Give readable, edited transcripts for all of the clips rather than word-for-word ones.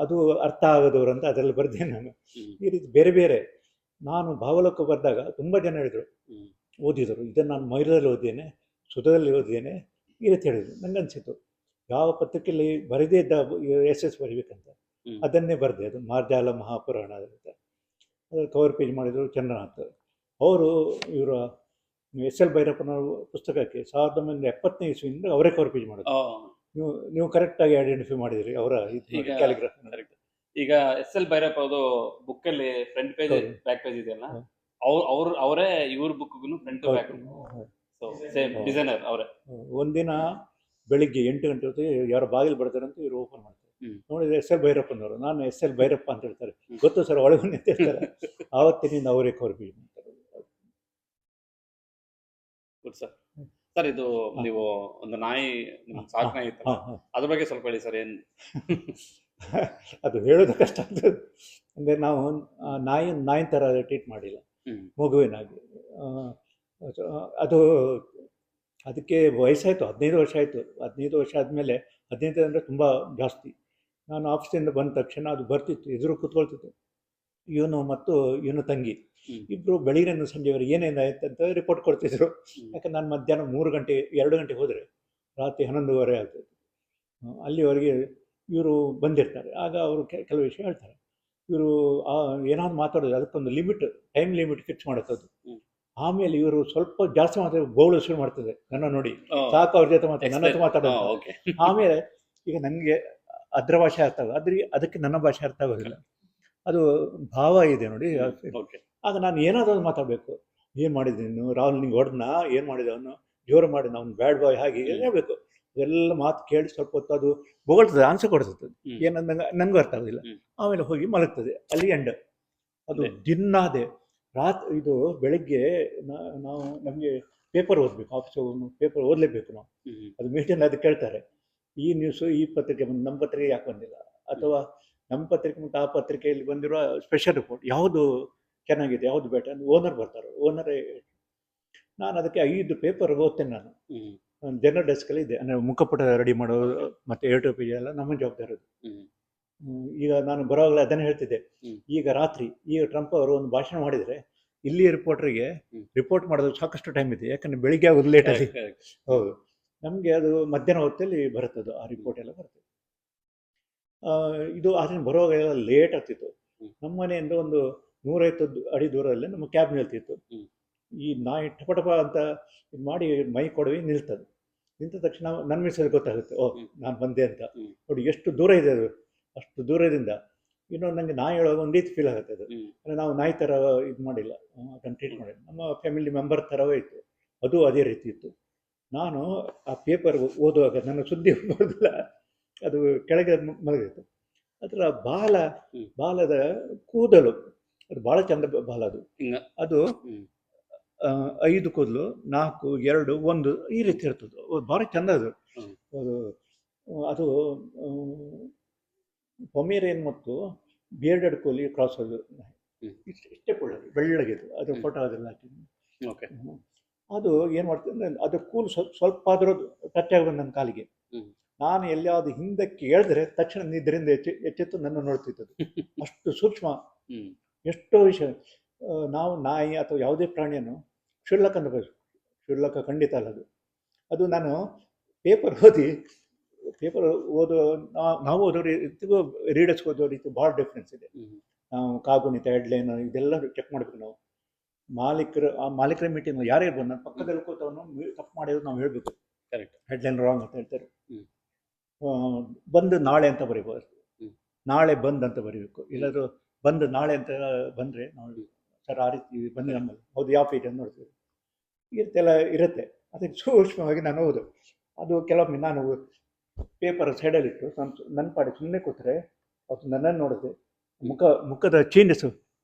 ಅದು ಅರ್ಥ ಆಗದವರು ಅಂತ ಅದರಲ್ಲಿ ಬರ್ದೇನೆ ನಾನು. ಈ ರೀತಿ ಬೇರೆ ಬೇರೆ. ನಾನು ಭಾವಲೋಕ ಬರೆದಾಗ ತುಂಬ ಜನ ಹೇಳಿದರು, ಓದಿದರು, ಇದನ್ನು ನಾನು ಮೈಲಲ್ಲಿ ಓದಿದ್ದೇನೆ, ಸುಧದಲ್ಲಿ ಓದಿದ್ದೇನೆ, ಈ ರೀತಿ ಹೇಳಿದರು. ನಂಗೆ ಅನಿಸಿತು ಯಾವ ಪತ್ರಿಕೆಯಲ್ಲಿ ಬರೆದೇ ಇದ್ದ ಎಸ್ ಬರೀಬೇಕಂತ, ಅದನ್ನೇ ಬರೆದೆ. ಅದು ಮಾರ್ಜಾಲ ಮಹಾಪುರಾಣ ಅಂತ. ಅದ್ರ ಕವರ್ ಪೇಜ್ ಮಾಡಿದರು ಚಂದ್ರನಾಥ್ ಅವರು. ಇವರ ಎಸ್ ಎಲ್ ಭೈರಪ್ಪನವ್ರ ಪುಸ್ತಕಕ್ಕೆ 1970ನೇ ಇಸ್ವಿಯಿಂದ ಅವರೇ ಕವರ್ ಪೇಜ್ ಮಾಡೋದು. ನೀವು ಕರೆಕ್ಟಾಗಿ ಐಡೆಂಟಿಫೈ ಮಾಡಿದಿರಿ ಅವರ ಕ್ಯಾಲಿಗ್ರಾಫಿ. ಈಗ ಎಸ್ ಎಲ್ ಭೈರಪ್ಪ ಅದು ಬುಕ್ ಅಲ್ಲಿ ಫ್ರಂಟ್ ಪೇಜ್ ಬ್ಯಾಕ್ ಪೇಜ್ ಇದೆಯಲ್ಲ, ಅವರೇ ಇವ್ರ ಬುಕ್ಗೂ ಫ್ರಂಟ್ ಬ್ಯಾಕ್ ಸೇಮ್ ಡಿಸೈನರ್ ಅವರೇ. ಒಂದಿನ ಬೆಳಿಗ್ಗೆ 8 ಗಂಟೆ ಹೊತ್ತಿಗೆ ಯಾರೋ ಬಾಗಿಲು ಬರ್ತಾರೆ ಅಂತ ಇವರು ಓಪನ್ ಮಾಡ್ತಾರೆ. ನೋಡಿದ್ರೆ ಎಸ್ ಎಲ್ ಭೈರಪ್ಪನವರು. ನಾನು ಎಸ್ ಎಲ್ ಭೈರಪ್ಪ ಅಂತ ಹೇಳ್ತಾರೆ. ಗೊತ್ತು ಸರ್, ಒಳಗೆ ನಿಂತಿರ್ತಾರೆ. ಆವತ್ತಿನಿಂದ ಅವರೇ ಕವರ್ ಪೇಜ್ ಮಾಡ್ತಾರೆ. ಸರ್ ಸರ್, ಇದು ನೀವು ಒಂದು ನಾಯಿ ಸಾಕು ನಾಯಿ ಇತ್ತು, ಅದ್ರ ಬಗ್ಗೆ ಸ್ವಲ್ಪ ಹೇಳಿ ಸರ್. ಏನು ಅದು ಹೇಳೋದು ಕಷ್ಟ ಆಗ್ತದೆ. ಅಂದರೆ ನಾವು ನಾಯಿ ಥರ ಟ್ರೀಟ್ ಮಾಡಿಲ್ಲ, ಮಗುವಿನಾಗಿ. ಅದು ಅದಕ್ಕೆ ವಯಸ್ಸಾಯಿತು, 15 ವರ್ಷ ಆಯಿತು. 15 ವರ್ಷ ಆದಮೇಲೆ, 15 ಅಂದರೆ ತುಂಬ ಜಾಸ್ತಿ. ನಾನು ಆಫೀಸಿಂದ ಬಂದ ತಕ್ಷಣ ಅದು ಬರ್ತಿತ್ತು, ಎದುರು ಕೂತ್ಕೊಳ್ತಿತ್ತು. ಇವನು ಮತ್ತು ಇವನು ತಂಗಿ ಇಬ್ಬರು ಬೆಳಿಗ್ಗೆಯಿಂದ ಸಂಜೆವರೆಗೆ ಏನೇನಾಯ್ತು ಅಂತ ರಿಪೋರ್ಟ್ ಕೊಡ್ತಿದ್ರು. ಯಾಕಂದ್ರೆ ನಾನು ಮಧ್ಯಾಹ್ನ 3 ಗಂಟೆ 2 ಗಂಟೆಗೆ ಹೋದರೆ ರಾತ್ರಿ 11:30 ಆಗ್ತದೆ. ಅಲ್ಲಿವರೆಗೆ ಇವರು ಬಂದಿರ್ತಾರೆ. ಆಗ ಅವರು ಕೆಲವು ವಿಷಯ ಹೇಳ್ತಾರೆ. ಇವರು ಏನಾದ್ರು ಮಾತಾಡೋದು, ಅದಕ್ಕೊಂದು ಲಿಮಿಟ್, ಟೈಮ್ ಲಿಮಿಟ್ ಫಿಕ್ಸ್ ಮಾಡುತ್ತದು. ಆಮೇಲೆ ಇವರು ಸ್ವಲ್ಪ ಜಾಸ್ತಿ ಮಾತಾಡಿ ಬೋಳು ಶುರು ಮಾಡ್ತದೆ. ನನ್ನ ನೋಡಿ ಸಾಕು, ಅವ್ರ ಜೊತೆ ಮಾತಾಡಿ, ನನ್ನ ಹತ್ರ ಮಾತಾಡೋದು. ಆಮೇಲೆ ಈಗ ನನಗೆ ಅದ್ರ ಭಾಷೆ ಅರ್ಥ ಆಗೋದು, ಅದಕ್ಕೆ ನನ್ನ ಭಾಷೆ ಅರ್ಥ ಆಗೋದಿಲ್ಲ. ಅದು ಭಾವ ಇದೆ ನೋಡಿ. ಆಗ ನಾನು ಏನಾದರೂ ಮಾತಾಡಬೇಕು. ಏನು ಮಾಡಿದ್ದೀನಿ ನೀನು, ರಾಹುಲ್ ನಿಂಗೆ ಹೊಡೆದ್ನಾ, ಏನು ಮಾಡಿದೆ ಅವನು, ಜೋರು ಮಾಡಿ ಅವ್ನು ಬ್ಯಾಡ್ ಬಾಯ್, ಹಾಗೆ ಹೇಳಬೇಕು. ಎಲ್ಲ ಮಾತು ಕೇಳಿ ಸ್ವಲ್ಪ ಹೊತ್ತು ಅದು ಬೊಗಳ್ತದೆ, ಆನ್ಸರ್ ಕೊಡ್ತದೆ. ಏನಂದಂಗೆ ನನಗೂ ಅರ್ಥ ಆಗೋದಿಲ್ಲ. ಆಮೇಲೆ ಹೋಗಿ ಮಲಗ್ತದೆ, ಅಲ್ಲಿ ಎಂಡ್. ಅದು ದಿನಾದೆ ರಾತ್ರಿ. ಇದು ಬೆಳಗ್ಗೆ ನಾವು ನಮಗೆ ಪೇಪರ್ ಓದಬೇಕು, ಆಫೀಸ್ ಪೇಪರ್ ಓದಲೇಬೇಕು ನಾವು. ಅದು ಮೀಟಿಂಗ್ ಅದು ಕೇಳ್ತಾರೆ, ಈ ನ್ಯೂಸು ಈ ಪತ್ರಿಕೆ ಬಂದು ನಮ್ಮ ಪತ್ರಿಕೆ ಯಾಕೆ ಬಂದಿಲ್ಲ, ಅಥವಾ ನಮ್ಮ ಪತ್ರಿಕೆ ಮತ್ತು ಆ ಪತ್ರಿಕೆಯಲ್ಲಿ ಬಂದಿರುವ ಸ್ಪೆಷಲ್ ರಿಪೋರ್ಟ್ ಯಾವುದು ಚೆನ್ನಾಗಿದೆ, ಯಾವುದು ಬೇಟ ಅಂತ ಓನರ್ ಬರ್ತಾರೆ. ಓನರೇ. ನಾನು ಅದಕ್ಕೆ 5 ಪೇಪರ್ ಓದ್ತೇನೆ. ನಾನು ಜನರಲ್ ಡೆಸ್ಕಲ್ಲಿ ಇದೆ, ಅಂದರೆ ಮುಖಪುಟ ರೆಡಿ ಮಾಡೋದು ಮತ್ತು A2 ಪೇಜ್ ಎಲ್ಲ ನಮ್ಮ ಜವಾಬ್ದಾರಿ ಅದು. ಈಗ ನಾನು ಬರೋವಾಗಲೇ ಅದನ್ನೇ ಹೇಳ್ತಿದ್ದೆ. ಈಗ ರಾತ್ರಿ ಟ್ರಂಪ್ ಅವರು ಒಂದು ಭಾಷಣ ಮಾಡಿದರೆ ಇಲ್ಲಿ ರಿಪೋರ್ಟ್ರಿಗೆ ರಿಪೋರ್ಟ್ ಮಾಡೋದು ಸಾಕಷ್ಟು ಟೈಮ್ ಇದೆ, ಯಾಕಂದರೆ ಬೆಳಿಗ್ಗೆ ಆಗೋದು ಲೇಟಲ್ಲಿ. ಹೌದು, ನಮಗೆ ಅದು ಮಧ್ಯಾಹ್ನ ಹೊತ್ತಲ್ಲಿ ಬರುತ್ತದು, ಆ ರಿಪೋರ್ಟ್ ಎಲ್ಲ ಬರ್ತದೆ. ಇದು ಅದನ್ನು ಬರುವಾಗ ಎಲ್ಲ ಲೇಟ್ ಆಗ್ತಿತ್ತು. ನಮ್ಮ ಮನೆಯಿಂದ ಒಂದು 150 ಅಡಿ ದೂರದಲ್ಲೇ ನಮ್ಮ ಕ್ಯಾಬ್ ನಿಲ್ತಿತ್ತು. ಈ ನಾಯಿ ಟಪಟಪ ಅಂತ ಇದು ಮಾಡಿ ಮೈ ಕೊಡವಿ ನಿಲ್ತದೆ. ನಿಂತ ತಕ್ಷಣ ನನ್ನ ಮಿಸ್ಸಲ್ಲಿ ಗೊತ್ತಾಗುತ್ತೆ, ಓ ನಾನು ಬಂದೆ ಅಂತ. ನೋಡಿ ಎಷ್ಟು ದೂರ ಇದೆ ಅದು. ಅಷ್ಟು ದೂರದಿಂದ ಇನ್ನೊಂದು ನನಗೆ ನಾಯಿ ಹೇಳುವಾಗ ಒಂದು ರೀತಿ ಫೀಲ್ ಆಗುತ್ತೆ ಅದು. ಅಂದರೆ ನಾವು ನಾಯಿ ಥರ ಇದು ಮಾಡಿಲ್ಲ, ಅದನ್ನು ಟ್ರೀಟ್ ಮಾಡಿಲ್ಲ. ನಮ್ಮ ಫ್ಯಾಮಿಲಿ ಮೆಂಬರ್ ಥರವೇ ಇತ್ತು, ಅದು ಅದೇ ರೀತಿ ಇತ್ತು. ನಾನು ಆ ಪೇಪರ್ ಓದುವಾಗ ನನ್ನ ಸುದ್ದಿ ಬರೋದಿಲ್ಲ, ಅದು ಕೆಳಗೆ ಮಲಗಿತ್ತು. ಅದರ ಬಾಲದ ಕೂದಲು ಅದು ಭಾಳ ಚಂದ ಬಾಲ. ಅದು 5 ಕೂದಲು, 4, 2, 1 ಈ ರೀತಿ ಇರ್ತದೆ. ಭಾಳ ಚಂದ ಅದು. ಅದು ಪೊಮೇರಿಯನ್ ಮತ್ತು ಬಿಯರ್ಡೆಡ್ ಕೋಲಿ ಕ್ರಾಸ್ ಅದು. ಇಷ್ಟೇ ಒಳ್ಳೆದು, ಬೆಳ್ಳಗಿದ್ದು. ಅದು ಫೋಟೋ ಅದೆಲ್ಲ ಹಾಕಿದ್ದೀನಿ. ಅದು ಏನು ಮಾಡ್ತದೆ ಅಂದರೆ, ಅದು ಕೂಲ್ ಸ್ವಲ್ಪ ಆದರೂ ಟಚ್ ಆಗಿ ಬಂದು ನನ್ನ ಕಾಲಿಗೆ. ನಾನು ಎಲ್ಲಿಯಾವುದು ಹಿಂದಕ್ಕೆ ಹೇಳಿದ್ರೆ ತಕ್ಷಣ ಇದರಿಂದ ಎಚ್ಚೆತ್ತು ನನ್ನ ನೋಡ್ತಿತ್ತು. ಅಷ್ಟು ಸೂಕ್ಷ್ಮ, ಎಷ್ಟೋ ವಿಷಯ. ನಾವು ನಾಯಿ ಅಥವಾ ಯಾವುದೇ ಪ್ರಾಣಿಯನ್ನು ಕ್ಷುಲ್ಲಕ ಅಂತ ಬಯಸು, ಕ್ಷುಲ್ಲಕ ಖಂಡಿತ ಅಲ್ಲ ಅದು. ಅದು ನಾನು ಪೇಪರ್ ಓದೋ ನಾವು ಓದೋರು ಇತ್ತಿಗೂ ರೀಡರ್ಸ್ಗೆ ಓದೋ ರೀತಿ ಭಾಳ ಡಿಫ್ರೆನ್ಸ್ ಇದೆ. ನಾವು ಕಾಗುಣಿತ, ಹೆಡ್ಲೈನ್ ಇದೆಲ್ಲ ಚೆಕ್ ಮಾಡಬೇಕು ನಾವು. ಮಾಲೀಕರ ಮೀಟಿಂಗ್ ಯಾರೇ ಇರ್ಬೋದು, ನನ್ನ ಪಕ್ಕದಲ್ಲಿ ಕೂತವನು ತಪ್ಪು ಮಾಡಿದ್ರು ನಾವು ಹೇಳಬೇಕು, ಕರೆಕ್ಟ್ ಹೆಡ್ಲೈನ್ ರಾಂಗ್ ಅಂತ ಹೇಳ್ತಾರೆ. ಬಂದು ನಾಳೆ ಅಂತ ಬರೀಬೋದು, ನಾಳೆ ಬಂದ್ ಅಂತ ಬರೀಬೇಕು. ಇಲ್ಲಾದರೂ ಬಂದು ನಾಳೆ ಅಂತ ಬಂದರೆ ನಾವು ಸರ್ ಆ ರೀತಿ ಬಂದು ನಮ್ಮಲ್ಲಿ ಹೌದು ಯಾವ ಪೇಜ್ ಅಂತ ನೋಡ್ತೀವಿ. ಈ ರೀತಿ ಎಲ್ಲ ಇರುತ್ತೆ. ಅದಕ್ಕೆ ಸೂಕ್ಷ್ಮವಾಗಿ ನಾನು ಓದು. ಅದು ಕೆಲವೊಮ್ಮೆ ನಾನು ಪೇಪರ್ ಸೈಡಲ್ಲಿಟ್ಟು ನನ್ನ ಪಾಡಿ ಸುಮ್ಮನೆ ಕೂತ್ರೆ ಅವತ್ತು ನನ್ನನ್ನು ನೋಡಿದೆ, ಮುಖದ ಚೇಂಜಸ್ಸು,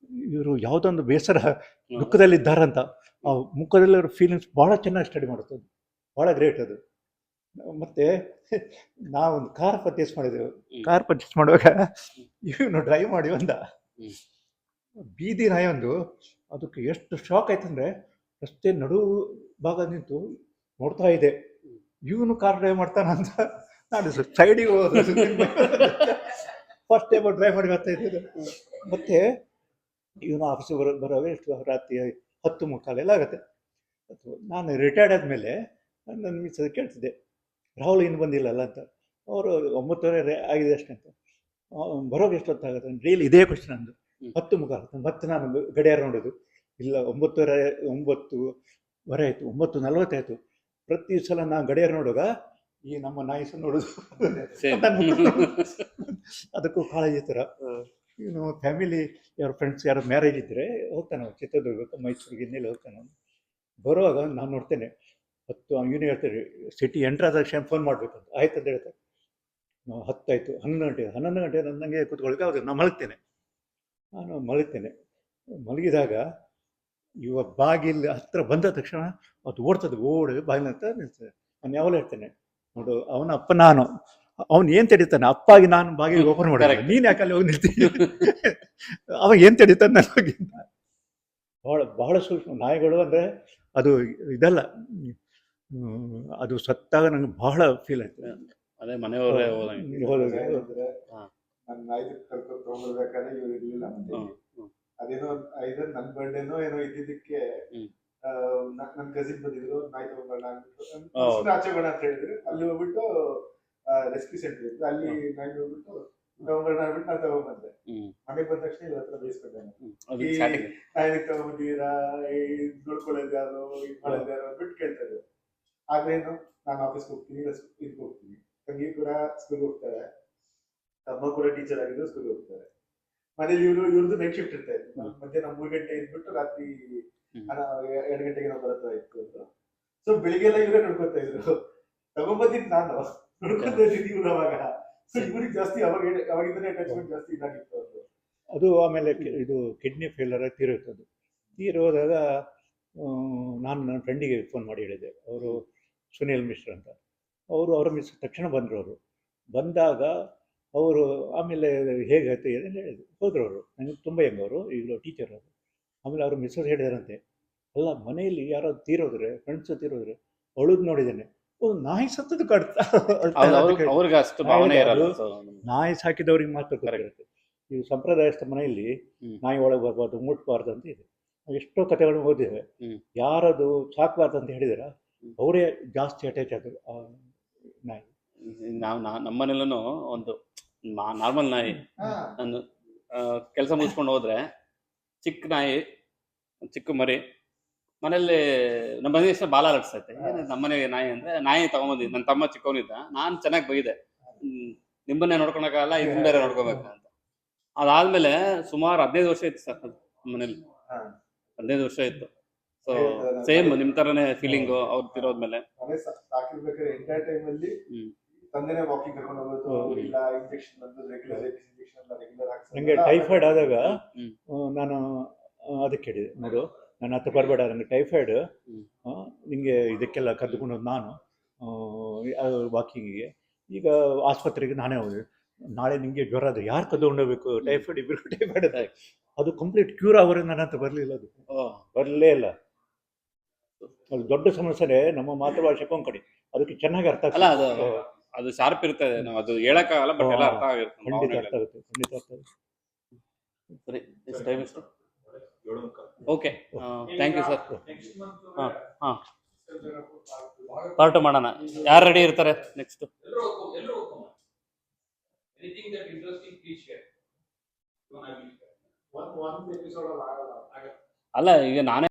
ಇವರು ಯಾವುದೊಂದು ಬೇಸರ ದುಃಖದಲ್ಲಿದ್ದಾರಂತ ಆ ಮುಖದಲ್ಲಿರೋ ಫೀಲಿಂಗ್ಸ್ ಭಾಳ ಚೆನ್ನಾಗಿ ಸ್ಟಡಿ ಮಾಡುತ್ತದೆ. ಭಾಳ ಗ್ರೇಟ್ ಅದು. ಮತ್ತು ನಾವೊಂದು ಕಾರ್ ಪರ್ಚೇಸ್ ಮಾಡಿದೆವು. ಕಾರ್ ಪರ್ಚೇಸ್ ಮಾಡುವಾಗ ಇವನು ಡ್ರೈವ್ ಮಾಡಿ ಬಂದ, ಬೀದಿ ನಾಯಿ ಒಂದು. ಅದಕ್ಕೆ ಎಷ್ಟು ಶಾಕ್ ಆಯ್ತಂದರೆ, ರಸ್ತೆ ನಡು ಭಾಗ ನಿಂತು ನೋಡ್ತಾ ಇದೆ, ಇವನು ಕಾರ್ ಡ್ರೈವ್ ಮಾಡ್ತಾನಂತ. ನಾನು ಸೈಡಿಗೆ ಹೋದ ಫಸ್ಟ್ ಟೈಮ್ ಡ್ರೈವ್ ಮಾಡಿ ಬರ್ತಾ ಇದ್ದಿದ್ದು. ಮತ್ತೆ ಇವನು ಆಫೀಸಿಗೆ ಬರುವಾಗ ಎಷ್ಟು ರಾತ್ರಿ 10:45 ಎಲ್ಲ ಆಗುತ್ತೆ. ನಾನು ರಿಟೈರ್ಡ್ ಆದಮೇಲೆ ನನ್ನ ಮಿಸ್ ಕೇಳ್ತಿದ್ದೆ, ರಾಹುಲ್ ಇನ್ನು ಬಂದಿಲ್ಲಲ್ಲ ಅಂತ. ಅವರು 9:30 ಆಗಿದೆ ಅಷ್ಟೇ ಅಂತ. ಬರೋದು ಎಷ್ಟೊತ್ತಾಗುತ್ತೆ ಡೈಲಿ ಇದೇ ಕ್ವಶನ್ ಅಂದು. 10:45 ಮತ್ತೆ ನಾನು ಗಡಿಯಾರ ನೋಡೋದು, ಇಲ್ಲ 9:30 ಆಯಿತು, 9:40 ಆಯಿತು. ಪ್ರತಿ ಸಲ ನಾನು ಗಡಿಯಾರ ನೋಡುವಾಗ ಈ ನಮ್ಮ ನಾಯಿಸ ನೋಡೋದು. ಅದಕ್ಕೂ ಕಾಳಜಿ ಥರ. ಇವನು ಫ್ಯಾಮಿಲಿ ಯಾರು ಫ್ರೆಂಡ್ಸ್ ಯಾರು ಮ್ಯಾರೇಜ್ ಇದ್ದರೆ ಹೋಗ್ತಾನೆ, ಚಿತ್ರದುರ್ಗಕ್ಕೆ ಮೈಸೂರಿಗೆ ಇನ್ನೆಲ್ಲ ಹೋಗ್ತಾನೆ. ಬರುವಾಗ ನಾನು ನೋಡ್ತೇನೆ 10 ಇವನು ಹೇಳ್ತಾರೆ ಸಿಟಿ ಎಂಟ್ರಾದ ತಕ್ಷಣ ಫೋನ್ ಮಾಡಬೇಕಂತ. ಆಯ್ತು ಅಂತ ಹೇಳ್ತಾರೆ. 10 ಆಯಿತು, 11 ಗಂಟೆ ನನಗೆ ಕೂತ್ಕೊಳ್ಳಿಕ್ಕೆ ಹೌದು ನಾನು ಮಲಗ್ತೇನೆ. ನಾನು ಮಲಗಿದಾಗ ಇವ ಬಾಗಿಲು ಹತ್ರ ಬಂದ ತಕ್ಷಣ ಅದು ಓಡ್ತದೆ, ಬಾಗಿಲು ಅಂತ ನಿಲ್ತದೆ. ನಾನು ಯಾವಾಗಲೂ ಹೇಳ್ತೇನೆ, ನೋಡು ಅವನ ಅಪ್ಪ ನಾನು, ಅವನು ಏನು ತಡೀತಾನೆ ಅಪ್ಪಾಗಿ ನಾನು ಬಾಗಿಲು ಓಪನ್ ಮಾಡಿದ್ರೆ ನೀನು ಯಾಕೆ ಅಲ್ಲಿ ಹೋಗಿ ನಿಲ್ತೀನಿ. ಅವ ಏನು ತಡೀತಾನೆ ನನಗೆ. ಬಹಳ ಸೂಕ್ಷ್ಮ ನಾಯಿಗಳು ಅಂದರೆ ಅದು ಇದಲ್ಲ, ಅದು ಸತ್ತಾಗ ನಂಗೆ ಬಹಳ ಫೀಲ್ ಆಯ್ತು. ಅದೇ ಮನೆಯವರೇ ನನ್ನ ನಾಯಿ ಕರ್ಕೊಂಡು ತಗೊಂಡ್ಬರ್ಬೇಕಾದ್ರೆ ಇವ್ರು ಇರ್ಲಿಲ್ಲ. ಅದೇನೋ ನನ್ನ ಬರ್ಡೇನೋ ಏನೋ ಇದ್ದಿದ್ದಕ್ಕೆ ನನ್ನ ಕಸಿನ್ ಬಂದಿದ್ರು, ನಾಯಿ ತಗೊಂಡ್ಬರೋಣ ಅಂದ್ಬಿಟ್ಟು ಆಚೆ ಬೇಡ ಅಂತ ಹೇಳಿದ್ರು. ಅಲ್ಲಿ ಹೋಗ್ಬಿಟ್ಟು ರೆಸ್ಕ್ಯೂ ಸೆಂಟರ್ ಇತ್ತು, ಅಲ್ಲಿ ನಾಯಿ ಹೋಗ್ಬಿಟ್ಟು ತಗೊಂಡ್ಬರೋಣ ಅಂದ್ಬಿಟ್ಟು ನಾನು ತಗೊಂಡ್ಬಂದೆ. ಮನೆಗೆ ಬಂದ ತಕ್ಷಣ ಇವ್ರ ಹತ್ರ ಬೇಯಿಸ್ಕೊಂಡೆ, ನಾಯಿ ತಗೊಂಡ್ಬಂದಿರಾ, ನೋಡ್ಕೊಳ್ಳೋದು ಯಾರು, ಇದು ಮಾಡೋದು ಯಾರು ಅಂದ್ಬಿಟ್ಟು ಕೇಳ್ತಾ ಇದ್ರು. ಆಗ್ಲೇನು ನಾನು ಆಫೀಸ್ಗೆ ಹೋಗ್ತೀನಿ, ಇದಕ್ಕೆ ಹೋಗ್ತೀನಿ, ತಂಗಿ ಕೂಡ ಸ್ಕೂಲ್ಗೆ ಹೋಗ್ತಾರೆ, ತಮ್ಮ ಕೂಡ ಟೀಚರ್ ಆಗಿದ್ರು ಸ್ಕೂಲ್ಗೆ ಹೋಗ್ತಾರೆ. ಮನೇಲಿ ಇವ್ರದ್ದು ನೈಟ್ ಶಿಫ್ಟ್ ಇರ್ತಾ ಇತ್ತು. ಮಧ್ಯಾಹ್ನ 3 ಗಂಟೆ ಇದ್ಬಿಟ್ಟು ರಾತ್ರಿ 2 ಗಂಟೆಗೆ ನಾವು ಬರತ್ತಾ ಇತ್ತು ಅಂತ. ಸೊ ಬೆಳಿಗ್ಗೆಲ್ಲ ಇವರೇ ನೋಡ್ಕೊತಾ ಇದ್ರು. ತಗೊಂಬಂದಿದ್ದು ನಾನು, ನೋಡ್ಕೊತಾ ಇದ್ದೀನಿ ಇವ್ರು. ಅವಾಗ ಸೊ ಇವ್ರಿಗೆ ಜಾಸ್ತಿ ಅವಾಗಿಂದನೇ ಅಟ್ಯಾಚ್ಮೆಂಟ್ ಜಾಸ್ತಿ ಇದಾಗಿತ್ತು ಅದು. ಅದು ಆಮೇಲೆ ಇದು ಕಿಡ್ನಿ ಫೇಲರ್ ತೀರೋಯ್ತದು. ತೀರೋದಾಗ ನಾನು ನನ್ನ ಫ್ರೆಂಡಿಗೆ ಫೋನ್ ಮಾಡಿ ಹೇಳಿದೆ, ಅವರು ಸುನೀಲ್ ಮಿಶ್ರಾ ಅಂತ. ಅವರ ಮಿಸ್ ತಕ್ಷಣ ಬಂದರು. ಅವರು ಬಂದಾಗ ಅವರು ಆಮೇಲೆ ಹೇಗಾಯ್ತು ಏನೇನು ಹೇಳಿದ್ರು, ಹೋದರು. ಅವರು ನನಗೆ ತುಂಬ ಅವರು ಈಗಲೂ ಟೀಚರ್ ಅವರು. ಆಮೇಲೆ ಅವರು ಮಿಸ್ಸಸ್ ಹೇಳಿದಾರಂತೆ, ಅಲ್ಲ ಮನೆಯಲ್ಲಿ ಯಾರಾದ್ರು ತೀರೋದ್ರೆ, ಫ್ರೆಂಡ್ಸ್ ತೀರೋದ್ರೆ ಅಳುದು ನೋಡಿದ್ದೇನೆ, ಒಂದು ನಾಯಿ ಸತ್ತದು ಕಟ್ತಾ. ನಾಯಿ ಸಾಕಿದವ್ರಿಗೆ ಮಾತ್ರ ಗೊತ್ತಿರುತ್ತೆ. ಈ ಸಂಪ್ರದಾಯಸ್ಥ ಮನೆಯಲ್ಲಿ ನಾಯಿ ಒಳಗೆ ಬರಬಾರ್ದು, ಮುಟ್ಬಾರ್ದು ಅಂತ ಇದೆ. ಎಷ್ಟೋ ಕಥೆಗಳು ಓದಿದ್ದೇವೆ. ಯಾರದು ಸಾಕಬಾರ್ದು ಅಂತ ಹೇಳಿದಾರ ಅವರೇ ಜಾಸ್ತಿ ಅಟ್ಯಾಚ್ ಆದರು ಆ ನಾಯಿ. ನಮ್ಮನೆಲ್ಲೂ ಒಂದು ನಾರ್ಮಲ್ ನಾಯಿ, ನಾನು ಕೆಲಸ ಮುಗಿಸ್ಕೊಂಡು ಹೋದ್ರೆ ಚಿಕ್ಕ ನಾಯಿ, ಚಿಕ್ಕ ಮರಿ ಮನೇಲಿ ನಮ್ಮ ಮನೆ ಎಷ್ಟು ಬಾಲ ಅಲಡ್ಸೈತೆ. ನಮ್ಮನೆ ನಾಯಿ ಅಂದ್ರೆ ನಾಯಿ ತಗೊಂಬಂದಿದ್ದು ನನ್ನ ತಮ್ಮ ಚಿಕ್ಕವನಿದ್ದ. ನಾನು ಚೆನ್ನಾಗಿ ಬೈದೆ, ನಿಮ್ಮನ್ನೇ ನೋಡ್ಕೊಳಕ್ಕಾಗಲ್ಲ, ಇದನ್ನ ಬೇರೆ ನೋಡ್ಕೋಬೇಕು ಅಂತ. ಅದಾದ್ಮೇಲೆ ಸುಮಾರು 15 ವರ್ಷ ಇತ್ತು ಸರ್ ಅದು ಮನೇಲಿ. 15 ವರ್ಷ ಇತ್ತು. ಸೊ ಸೇಮ್ ನಿಮ್ ತರನೇ ಫೀಲಿಂಗು ಅವ್ರು ತಿರೋದ್ಮೇಲೆ. ಸಾಕಿರ್ಬೇಕಾದ್ರೆ ಎಂಟೈರ್ ಟೈಮ್ ಅಲ್ಲಿ ತಂದೆನೇ ವಾಕಿಂಗ್ ಕರ್ಕೊಂಡು ಹೋಗೋದು, ಇಲ್ಲ ಇಂಜೆಕ್ಷನ್ ಬಂದು ರೆಗ್ಯುಲರ್ ಹಾಕ್ಸೋದು. ನನಗೆ ಟೈಫಾಯ್ಡ್ ಆದಾಗ ನಾನು ಅದಕ್ಕೆ ಹೇಳಿದೆ, ನೋಡು ನನ್ನ ಹತ್ರ ಬರಬೇಡ, ನನಗೆ ಟೈಫಾಯ್ಡ್, ನಿಮಗೆ ಇದಕ್ಕೆಲ್ಲ ಕದ್ದುಕೊಂಡು ನಾನು ವಾಕಿಂಗಿಗೆ. ಈಗ ಆಸ್ಪತ್ರೆಗೆ ನಾನೇ ಹೋದೆ. ನಾಳೆ ನಿಮಗೆ ಜ್ವರ ಆದರೆ ಯಾರು ಕದ್ದುಕೊಂಡು ಹೋಗ್ಬೇಕು? ಟೈಫಾಯ್ಡ್ ಇಬ್ಬರು ಟೈಫಾಯ್ಡ್ ಅದು ಕಂಪ್ಲೀಟ್ ಕ್ಯೂರ್ ಆಗೋರೆ ನನ್ನ ಹತ್ರ ಬರಲಿಲ್ಲ. ಅದು ಬರಲೇ ಇಲ್ಲ. ಅದು ದೊಡ್ಡ ಸಮಸ್ಯೆ ನಮ್ಮ ಮಾತೃಭಾಷೆ ಕೊಂಕಣಿ. ಅದಕ್ಕೆ ಚೆನ್ನಾಗಿ ಅರ್ಥ ಅಲ್ಲ, ಅದು ಶಾರ್ಪ್ ಇರ್ತದೆ, ನಾವು ಅದು ಹೇಳಕ್ಕಾಗಲ್ಲ, ಬಟ್ ಎಲ್ಲ ಅರ್ಥ ಆಗಿರುತ್ತೆ. ಖಂಡಿತ ಅರ್ಥ ಆಗುತ್ತೆ, ಖಂಡಿತ ಅರ್ಥ ಆಗುತ್ತೆ. ಸರಿ, ಎಷ್ಟು ಟೈಮ್ ಎಷ್ಟು? Okay, thank you sir. ಹಾಂ ಪಾರ್ಟ್ ಮಾಡೋಣ. ಯಾರು ರೆಡಿ ಇರ್ತಾರೆ ನೆಕ್ಸ್ಟ್? ಅಲ್ಲ, ಈಗ ನಾನೇ